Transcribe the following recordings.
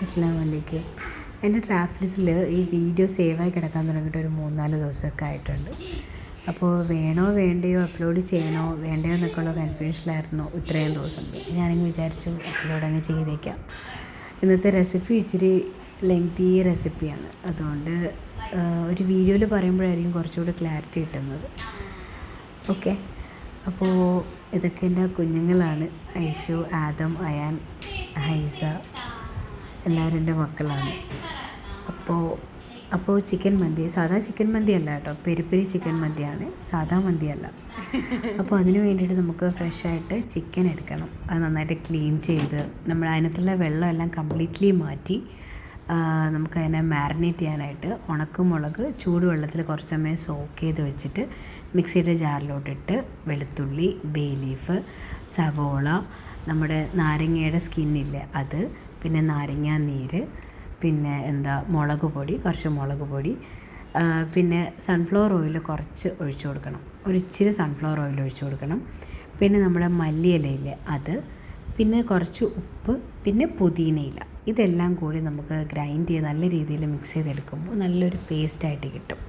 അസ്സലാമു അലൈക്കും. എൻ്റെ ഡ്രാഫ്റ്റ് ലിസ്റ്റിൽ ഈ വീഡിയോ സേവായി കിടക്കാൻ തുടങ്ങിയിട്ട് ഒരു 3-4 ദിവസമൊക്കെ ആയിട്ടുണ്ട്. അപ്പോൾ വേണോ വേണ്ടയോ അപ്ലോഡ് ചെയ്യണോ വേണ്ടയോ എന്നൊക്കെയുള്ള കൺഫ്യൂഷനിലായിരുന്നു ഇത്രയും ദിവസം. ഞാനിങ്ങനെ വിചാരിച്ചു അപ്ലോഡ് അങ്ങ് ചെയ്തേക്കാം. ഇന്നത്തെ റെസിപ്പി ഇച്ചിരി ലെങ്തി റെസിപ്പിയാണ്. അതുകൊണ്ട് ഒരു വീഡിയോയിൽ പറയുമ്പോഴായിരിക്കും കുറച്ചുകൂടി ക്ലാരിറ്റി കിട്ടുന്നത്. ഓക്കെ, അപ്പോൾ ഇതൊക്കെ എൻ്റെ കുഞ്ഞുങ്ങളാണ്. ഐഷു, ആദം, അയാൻ, ഹൈസ, എല്ലാവരും എൻ്റെ മക്കളാണ്. അപ്പോൾ ചിക്കൻ മന്തി, സാധാ ചിക്കൻ മന്തി അല്ല കേട്ടോ, പെരി പെരി ചിക്കൻ മന്തിയാണ്, സാധാ മന്തിയല്ല. അപ്പോൾ അതിന് വേണ്ടിയിട്ട് നമുക്ക് ഫ്രഷായിട്ട് ചിക്കൻ എടുക്കണം. അത് നന്നായിട്ട് ക്ലീൻ ചെയ്ത് നമ്മൾ അതിനകത്തുള്ള വെള്ളമെല്ലാം കംപ്ലീറ്റ്ലി മാറ്റി നമുക്കതിനെ മാരിനേറ്റ് ചെയ്യാനായിട്ട് ഉണക്കമുളക് ചൂടുവെള്ളത്തിൽ കുറച്ച് സമയം സോക്ക് ചെയ്ത് വെച്ചിട്ട് മിക്സിയുടെ ജാറിലോട്ടിട്ട് വെളുത്തുള്ളി, ബേ ലീഫ്, സവോള, നമ്മുടെ നാരങ്ങയുടെ സ്കിന്നില്ലേ അത്, പിന്നെ നാരങ്ങാ നീര്, പിന്നെ മുളക് പൊടി, കുറച്ച് മുളക് പൊടി, പിന്നെ സൺഫ്ലവർ ഓയിൽ കുറച്ച് ഒഴിച്ചു കൊടുക്കണം. ഒരിച്ചിരി സൺഫ്ലവർ ഓയിൽ ഒഴിച്ചു കൊടുക്കണം. പിന്നെ നമ്മുടെ മല്ലിയിലയില്ലേ അത്, പിന്നെ കുറച്ച് ഉപ്പ്, പിന്നെ പുതിനയില. ഇതെല്ലാം കൂടി നമുക്ക് ഗ്രൈൻഡ് ചെയ്ത് നല്ല രീതിയിൽ മിക്സ് ചെയ്തെടുക്കുമ്പോൾ നല്ലൊരു പേസ്റ്റായിട്ട് കിട്ടും.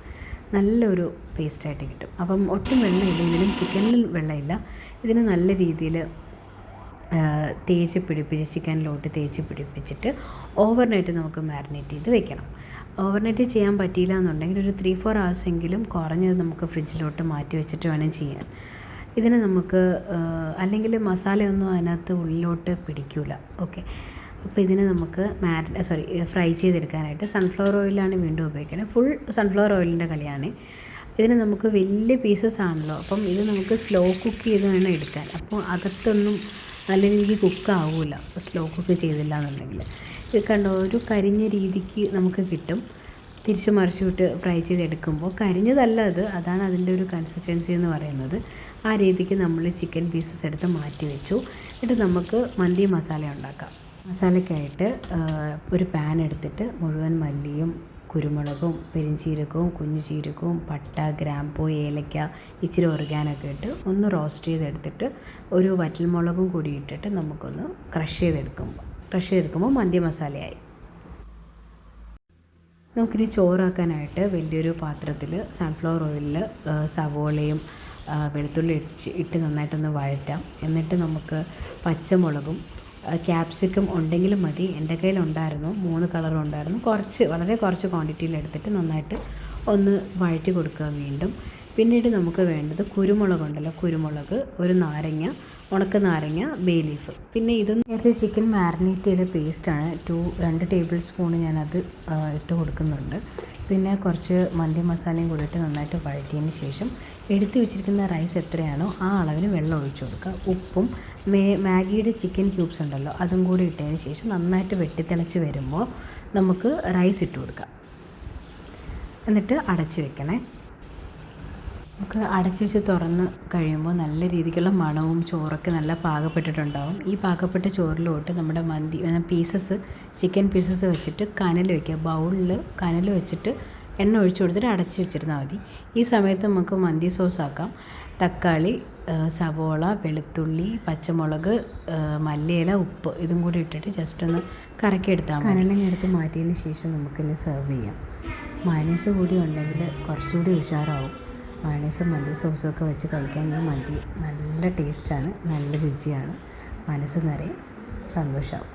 അപ്പം ഒട്ടും വെള്ളമില്ല, ഇതിലും ചിക്കനിൽ വെള്ളമില്ല. ഇതിന് നല്ല രീതിയിൽ തേച്ച് പിടിപ്പിച്ച് ചിക്കനിലോട്ട് തേച്ച് പിടിപ്പിച്ചിട്ട് ഓവർനൈറ്റ് നമുക്ക് മാരിനേറ്റ് ചെയ്ത് വെക്കണം. ഓവർനൈറ്റ് ചെയ്യാൻ പറ്റിയില്ല എന്നുണ്ടെങ്കിൽ ഒരു 3-4 hours എങ്കിലും കുറഞ്ഞത് നമുക്ക് ഫ്രിഡ്ജിലോട്ട് മാറ്റി വെച്ചിട്ട് വേണം ചെയ്യാൻ. ഇതിന് നമുക്ക് അല്ലെങ്കിൽ മസാലയൊന്നും അതിനകത്ത് ഉള്ളിലോട്ട് പിടിക്കില്ല. ഓക്കെ, അപ്പോൾ ഇതിന് നമുക്ക് ഫ്രൈ ചെയ്തെടുക്കാനായിട്ട് സൺഫ്ലവർ ഓയിലാണ് വീണ്ടും ഉപയോഗിക്കുന്നത്. ഫുൾ സൺഫ്ലവർ ഓയിലിൻ്റെ കളിയാണ്. ഇതിന് നമുക്ക് വലിയ പീസസ് ആണല്ലോ, അപ്പം ഇത് നമുക്ക് സ്ലോ കുക്ക് ചെയ്ത് വേണം എടുക്കാൻ. അപ്പോൾ അകത്തൊന്നും നല്ല രീതിക്ക് കുക്കാവില്ല സ്ലോ കുക്ക് ചെയ്തില്ല എന്നുണ്ടെങ്കിൽ. ഇത് കണ്ടോ, ഒരു കരിഞ്ഞ രീതിക്ക് നമുക്ക് കിട്ടും. തിരിച്ച് മറിച്ചിട്ട് ഫ്രൈ ചെയ്തെടുക്കുമ്പോൾ കരിഞ്ഞതല്ല അതാണ് അതിൻ്റെ ഒരു കൺസിസ്റ്റൻസി എന്ന് പറയുന്നത്. ആ രീതിക്ക് നമ്മൾ ചിക്കൻ പീസസ് എടുത്ത് മാറ്റി വെച്ചു. എന്നിട്ട് നമുക്ക് മന്തി മസാല ഉണ്ടാക്കാം. മസാലയ്ക്കായിട്ട് ഒരു പാൻ എടുത്തിട്ട് മുഴുവൻ മല്ലിയും കുരുമുളകും പെരിഞ്ചീരകവും കുഞ്ഞു ജീരകവും പട്ട, ഗ്രാമ്പൂ, ഏലക്ക, ഇച്ചിരി ഒറിഗാനൊക്കെ ഇട്ട് ഒന്ന് റോസ്റ്റ് ചെയ്തെടുത്തിട്ട് ഒരു വറ്റൽമുളകും കൂടി ഇട്ടിട്ട് നമുക്കൊന്ന് ക്രഷ് ചെയ്തെടുക്കുമ്പോൾ മന്തി മസാലയായി. നമുക്കിനി ചോറാക്കാനായിട്ട് വലിയൊരു പാത്രത്തിൽ സൺഫ്ലവർ ഓയിലിൽ സവോളയും വെളുത്തുള്ളി ഇട്ട് നന്നായിട്ടൊന്ന് വഴറ്റാം. എന്നിട്ട് നമുക്ക് പച്ചമുളകും ക്യാപ്സിക്കം ഉണ്ടെങ്കിലും മതി. എൻ്റെ കയ്യിലുണ്ടായിരുന്നു, 3 കളറും ഉണ്ടായിരുന്നു. വളരെ കുറച്ച് ക്വാണ്ടിറ്റിയിൽ എടുത്തിട്ട് നന്നായിട്ട് ഒന്ന് വഴറ്റി കൊടുക്കുക വീണ്ടും. പിന്നീട് നമുക്ക് വേണ്ടത് കുരുമുളകുണ്ടല്ലോ, കുരുമുളക്, ഒരു നാരങ്ങ, ഉണക്ക നാരങ്ങ, ബേ ലീഫ്. പിന്നെ ഇത് നേരത്തെ ചിക്കൻ മാരിനേറ്റ് ചെയ്ത പേസ്റ്റാണ്. 2 ടേബിൾ സ്പൂൺ ഞാനത് ഇട്ട് കൊടുക്കുന്നുണ്ട്. പിന്നെ കുറച്ച് മന്തി മസാലയും കൂടി ഇട്ട് നന്നായിട്ട് വഴറ്റിയതിന് ശേഷം എടുത്ത് വെച്ചിരിക്കുന്ന റൈസ് എത്രയാണോ ആ അളവിന് വെള്ളം ഒഴിച്ചു കൊടുക്കുക. ഉപ്പും മാഗിയുടെ ചിക്കൻ ക്യൂബ്സ് ഉണ്ടല്ലോ അതും കൂടി ഇട്ടതിന് ശേഷം നന്നായിട്ട് വെട്ടിത്തിളച്ച് വരുമ്പോൾ നമുക്ക് റൈസ് ഇട്ട് കൊടുക്കാം. എന്നിട്ട് അടച്ച് വെക്കണേ. നമുക്ക് അടച്ച് വെച്ച് തുറന്ന് കഴിയുമ്പോൾ നല്ല രീതിക്കുള്ള മണവും ചോറൊക്കെ നല്ല പാകപ്പെട്ടിട്ടുണ്ടാവും. ഈ പാകപ്പെട്ട ചോറിലോട്ട് നമ്മുടെ മന്തി ചിക്കൻ പീസസ് വെച്ചിട്ട് കനൽ വയ്ക്കുക. ബൗളിൽ കനൽ വെച്ചിട്ട് എണ്ണ ഒഴിച്ചു കൊടുത്തിട്ട് അടച്ച് വെച്ചിരുന്നാൽ മതി. ഈ സമയത്ത് നമുക്ക് മന്തി സോസ് ആക്കാം. തക്കാളി, സവോള, വെളുത്തുള്ളി, പച്ചമുളക്, മല്ലിയില, ഉപ്പ് ഇതും കൂടി ഇട്ടിട്ട് ജസ്റ്റ് ഒന്ന് കറക്കിയെടുത്താൽ മതി. കനലിങ്ങനെ എടുത്ത് മാറ്റിയതിന് ശേഷം നമുക്കിന്ന് സെർവ് ചെയ്യാം. മയോണൈസ് കൂടി ഉണ്ടെങ്കിൽ കുറച്ചുകൂടി ഉഷാറാവും. മയോണൈസും മന്തി സോസും ഒക്കെ വെച്ച് കഴിക്കാൻ ഈ മന്തി നല്ല ടേസ്റ്റാണ്, നല്ല രുചിയാണ്. മനസ്സ് നിറയെ സന്തോഷമാവും.